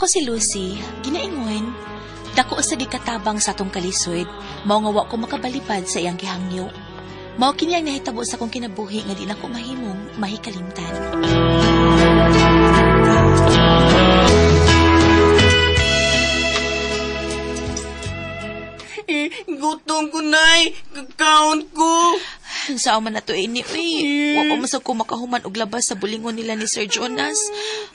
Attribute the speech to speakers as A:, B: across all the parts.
A: si Lucy, ginaingon, dako sa gikatabang sa atong kalisod, mao nga wa ko makabalipad sa iyang gihangyo. Mao kini ang nahitabo sa akong kinabuhi nga di na ko mahimong mahikalimtan.
B: Gutom ko, Nay. Kakaon ko.
A: Saan man na to ini, wa pa masag ko makahuman og labas sa bulingon nila ni Sir Jonas.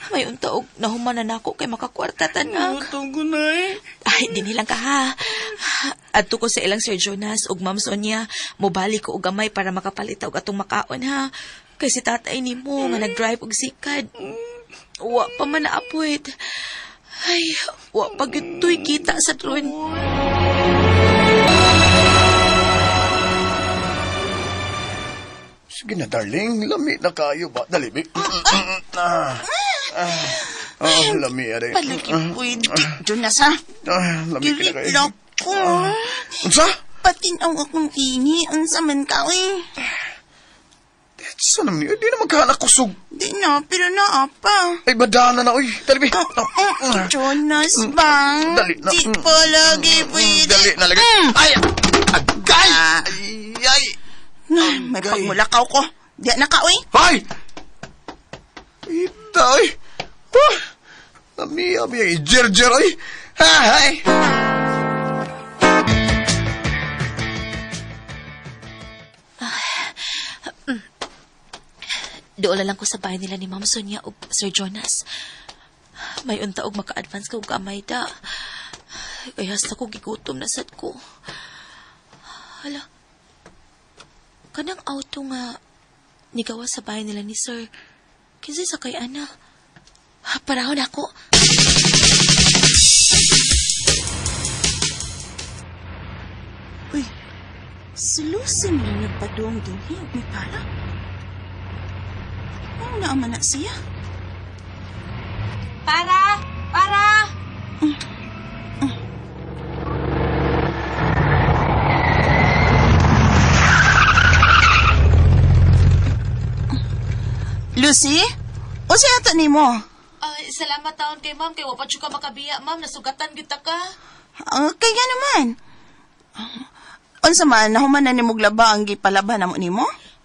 A: May unta og nahuman na nako kay makakwarta tanak.
B: Gutom ko, Nay.
A: Ay, di nilang ka ha. Adto ko sa ilang Sir Jonas og Ma'am Sonia, mobalik ko og gamay para makapalit og atong makaon ha. Kay si tatay nimo nga nag-drive og sikad. Wa pa man naapwit. Ay, wa pa gyud to'y kita sa tron.
C: Sige na, darling. Lami na kayo ba? Dali, Bi. Lami, aray.
B: Palagipwid. Jonas, ha?
C: Lami ka na kayo.
B: Gilit ko.
C: Unsa?
B: Patinaw akong kini. Unsa man ka, eh.
C: Saan naman yun? Di na magkahanak kusog.
B: Di na, pero naapa.
C: Ay, badana na, uy. Dali, Bi.
B: Jonas, bang?
C: Dali na.
B: Di pa lagi pwede.
C: Dali na, lagi. Ay! Agay! Ay!
B: May pagmulakaw ko. Di na ka, uy.
C: Ay! Itay! Lami, ay, jer-jer, ay. Ay!
A: Doon lang ko sa bahay nila ni Ma'am Sonia o Sir Jonas. May unta og maka-advance ka og gamay da. Kaya hasta ko gigutom na sad ko. Hala. Kanang auto nga nigawa sa bahay nila ni Sir. Kinsay sakay ana. Parahon ako.
B: Uy, sulusin mo nagpadong din eh. May para. Ano naaman na siya?
A: Para!
B: Lucy? O siya ata ni mo?
A: Ay, salamat taon kay Ma'am. Kay wapat ka makabiya, Ma'am. Nasugatan kita ka.
B: Kaya naman. Unsa man, nahuman na ni Muglaba ang gipalaban na mo ni mo?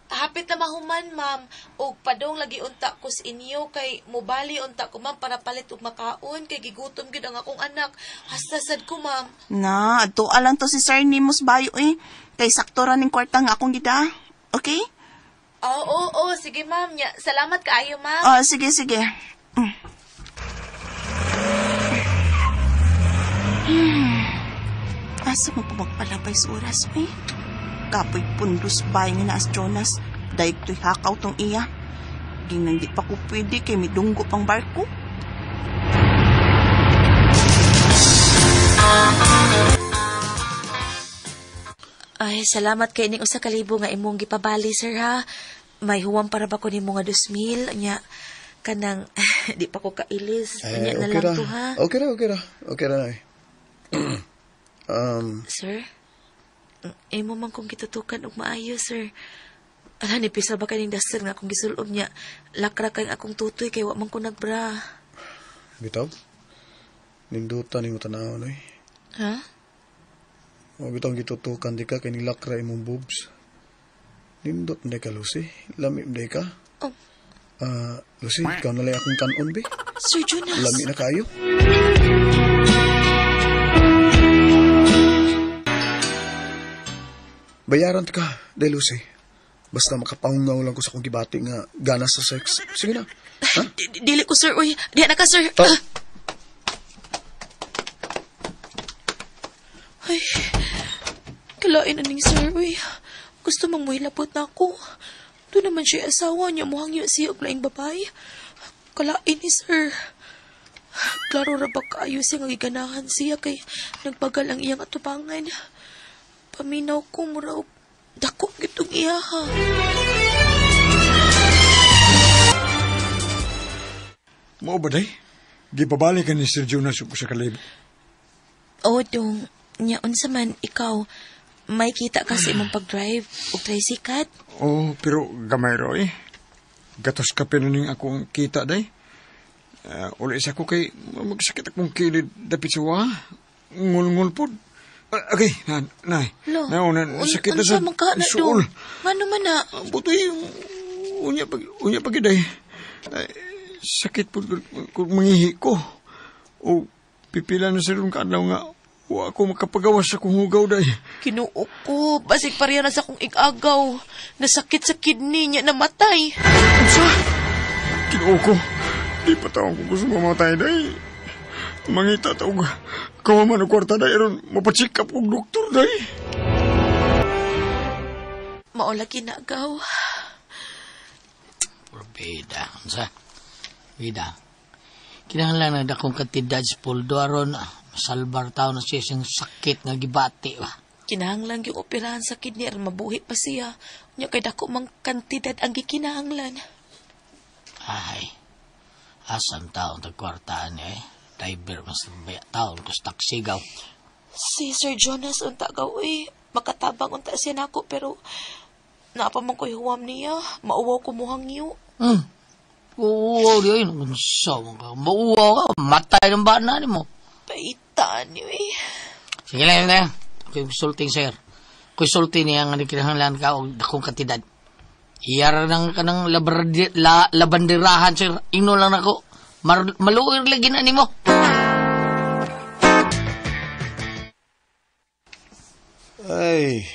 A: Hapit na mahuman, Ma'am. O padong lagi unta ko sa inyo. Kay mubali unta ko, Ma'am, para palit og makaon. Kay gigutom gid ang akong anak. Hastasad ko, Ma'am.
B: Na, ato alang to si Sir Nimos Bayo eh. Kay sakto ra ning kwarta nga akong gida. Okay?
A: Oo, sige, Ma'am. Salamat kaayo, Ma'am.
B: Sige. Asa mo pa magpalabay sa oras, eh? Kapoy pundos bahay nga naas Jonas. Dahil to'y hakaw tong iya. Ginang di pa ko pwede kay may dunggo pang barko.
A: Ay, salamat kay ning usa ka libo nga imong gipabali, sir, ha. May huwam para ba ko nimo nga 2,000 nya kanang di pa ko kailis. Nya na
C: okay
A: lang
C: ra.
A: to, ha.
C: Okay ra na.
A: Sir? Imo man kong gitutukan og maayo, sir. Ala, nipisa ba kaning daster nga akong gisulob niya? Lakra kay akong tutoy kay wa man ko nagbra.
C: Bitaw? Nindutan ni mo tanaw, no?
A: Ha?
C: O bitaw gitutukan di ka kay nilakra imong boobs. Nindot na ka, Lucy. Lami na ka.
A: Oh.
C: Lucy, ikaw na lang akong kanon, be.
A: Sir Jonas.
C: Lami na kayo. Bayaran ka, de Lucy. Basta makapangungaw lang ko sa kong gibati nga ganas sa sex. Sige na. Ha?
A: Dili ko, sir. Uy, di na ka, sir. Ay, kalain na ning sir. Uy, gusto mong muhilapot na ako. Doon naman siya asawa niya. Muhang yun siya og laing babae. Kalain ni sir. Klaro ra ba kaayo siya nga giganahan siya kay nagbagal ang iyang atubangan. Paminaw ko mura og dako gitong iyaha.
D: Mao ba day? Gipabalik ka ni Sir Jonas sa kalib.
A: O, dong. Nya, unsa man, ikaw, may kita kasi imong pag-drive o tricycle?
D: Oh, pero gamay ro eh. Gatos ka pa ning akong kita day. Uli sa ko kay magsakit akong kilid dapit sa wa. Ngul-ngul po. Okay, nay.
A: Lo,
D: sakit na sa
A: unsa man ka na
D: suol.
A: do? Ngano man na?
D: Butoy, unya pagiday. Sakit po kung mangihi ko. O pipila na sa rin kaadlaw nga. Wa ako makapagawas sa kong hugaw day.
A: Kinuo ko. Basig pareha na sa kong igagaw. Nasakit sa kidney niya, namatay.
D: Unsa? Kinuo ko. Di pa taong kung gusto mamatay day. Mangita taong kawaman ang kwarta day. Aron mapacheck up kong doktor day.
A: Maula ginagaw.
E: Bida, unsa? Bida. Kinahanglan na dakong katidad sa puldo aron masalbar tao na siya siyang sakit nga gibati ba.
A: Kinahanglan yung operahan sa kidney aron mabuhi pa siya. Nya kay dako mang kantidad ang gikinahanglan.
E: Ay, asam taon tagkwartaan niya eh. Driver mas baya taon kus taksigaw.
A: Si Sir Jonas unta gaw makatabang unta siya nako pero napaman ko'y huwam niya. Mauwaw ko muhangyo.
E: Oo, di ayun. Unsa mo ka? Mauwaw ka. Matay ng bana ni mo.
A: Paitaan niyo
E: Sige lang na. Kuy sulting sir. Kuy sulting niya nga kinahanglan ka og dakong katidad. Iyara nang kanang labanderahan sir. Ingno lang nako. Maluoy lagi na nimo.
C: Ay,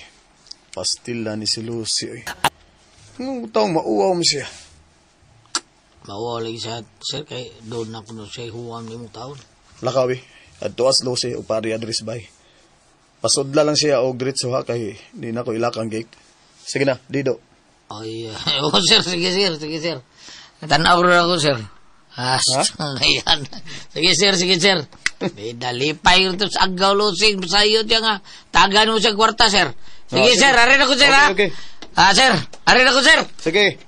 C: pastila ni si Lucy. Nung taong mauwaw mo siya.
E: Mauwaw lagi siya sir kay doon na kuno siya huwam ni mo taon.
C: Lakawi, at tuas Lucy o pari address bay. Pasudla lang siya og diretso ha kay di na ko ilakang gate. Sige na, Dido.
E: Ay, sir, sige sir. Tanaw rin ako sir. Ngayon. Sige sir. May dalipay ito sa agaw lusing. Sayo diya nga. Tagan mo siya kwarta sir. Sige sir, arin ako sir ha.
C: Okay.
E: Sir, arin ako sir.
C: Sige.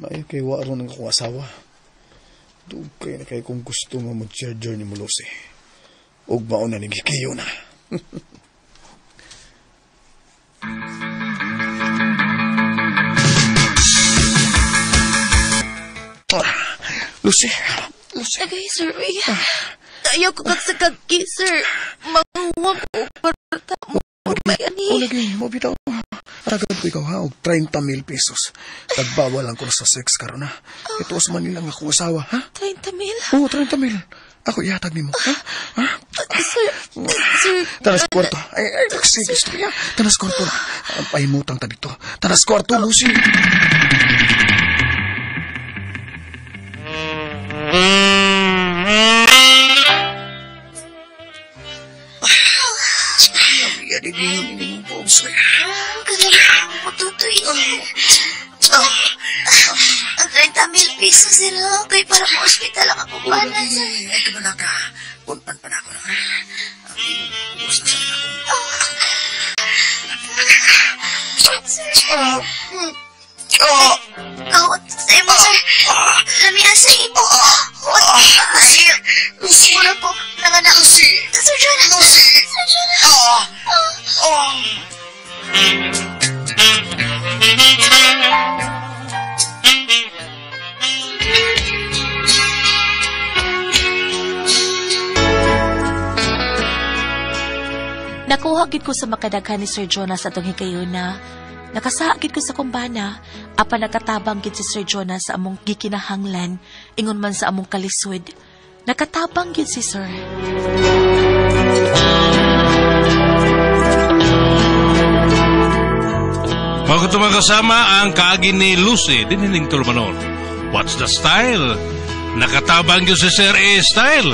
C: May kay waro ng akong asawa. Dugay na kay kung gusto mo mag-charger ni mo Lucy. Ug mauna ni gikiyo na. Lucy.
A: Okay, sir. Ayaw ko kagsagagi, sir. Manguwam ko. Parta mo.
C: Lagi, mo bitaw. Tagad ko ikaw ha, og 30,000 pesos. Tagbawal lang ko na sa sex karon ha. Ito sa Manila nga akong asawa, ha?
A: 30,000?
C: Oo, 30,000. Ako ihatag ni mo, ha?
A: Sir.
C: Tanas kwarto. Ay, sige, istorya. Tanas kwarto na. Pahimutang ta dito. Tanas kwarto, Lucy.
F: Ang 30,000 pesos sila. Kaya para mo hospital ang ako pa na.
C: Ay, kabala ka. Punpan pa na ako na. Ubus na sana ako.
F: Kawat sa imo, sir. Lamihan sa imo. Sir. Muna po. Nanganak. Sir Jonas. Sir Jonas.
A: Nakuha gid ko sa makadaghan ni Sir Jonas atong higayuna. Nakasakit ko sa kumbana, apa nakatabang gid si Sir Jonas sa among gikinahanglan, ingon man sa among kalisod. Nakatabang gid si Sir.
G: Mga kasama ang kaagi ni Lucy dinining tulumanon. What's the style? Nakatabang yun si Sir A. Style.